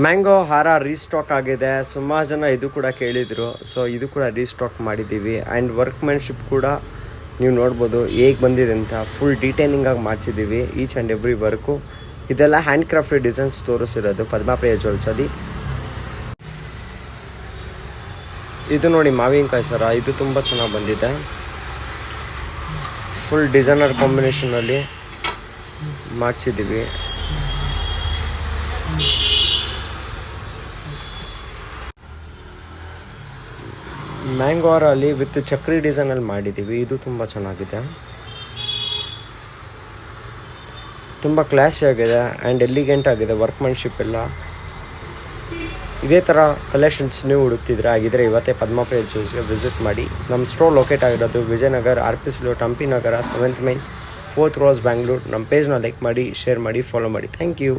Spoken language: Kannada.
ಮ್ಯಾಂಗೋ ಹಾರ ರೀಸ್ಟಾಕ್ ಆಗಿದೆ. ಸುಮಾರು ಜನ ಇದು ಕೂಡ ಕೇಳಿದರು. ಸೊ ಇದು ಕೂಡ ರೀಸ್ಟಾಕ್ ಮಾಡಿದ್ದೀವಿ. ಆ್ಯಂಡ್ ವರ್ಕ್ಮ್ಯಾನ್ಶಿಪ್ ಕೂಡ ನೀವು ನೋಡ್ಬೋದು ಹೇಗೆ ಬಂದಿದೆ ಅಂತ. ಫುಲ್ ಡೀಟೇಲಿಂಗಾಗಿ ಮಾಡಿಸಿದ್ದೀವಿ ಈಚ್ ಆ್ಯಂಡ್ ಎವ್ರಿ ವರ್ಕು. ಇದೆಲ್ಲ ಹ್ಯಾಂಡ್ ಕ್ರಾಫ್ಟೆಡ್ ಡಿಸೈನ್ಸ್ ತೋರಿಸಿರೋದು ಪದ್ಮಪ್ರಿಯ ಜ್ಯುವೆಲ್ಸಲ್ಲಿ. ಇದು ನೋಡಿ ಮಾವಿನಕಾಯಿ ಸರ, ಇದು ತುಂಬ ಚೆನ್ನಾಗಿ ಬಂದಿದೆ. ಫುಲ್ ಡಿಸೈನರ್ ಕಾಂಬಿನೇಷನಲ್ಲಿ ಮಾಡಿಸಿದ್ದೀವಿ. ಮ್ಯಾಂಗೋ ಹಾರಲ್ಲಿ ವಿತ್ ಚಕ್ರಿ ಡಿಸೈನಲ್ಲಿ ಮಾಡಿದ್ದೀವಿ. ಇದು ತುಂಬ ಚೆನ್ನಾಗಿದೆ, ತುಂಬ ಕ್ಲಾಸಿ ಆಗಿದೆ ಆ್ಯಂಡ್ ಎಲಿಗೆಂಟ್ ಆಗಿದೆ ವರ್ಕ್ಮ್ಯಾನ್ಶಿಪ್ ಎಲ್ಲ. ಇದೇ ಥರ ಕಲೆಕ್ಷನ್ಸ್ ನೀವು ಹುಡುಕ್ತಿದ್ರೆ ಆಗಿದ್ದರೆ ಇವತ್ತೇ ಪದ್ಮಪ್ರಿಯ ಜ್ಯುವೆಲ್ಸ್ಗೆ ವಿಸಿಟ್ ಮಾಡಿ. ನಮ್ಮ ಸ್ಟೋರ್ ಲೊಕೇಟ್ ಆಗಿರೋದು ವಿಜಯನಗರ, RP Slope, ಹಂಪಿ ನಗರ, 7th Main, 4th Cross, Bangalore. ನಮ್ಮ ಪೇಜ್ನ ಲೈಕ್ ಮಾಡಿ, ಶೇರ್ ಮಾಡಿ, ಫಾಲೋ ಮಾಡಿ. Thank you.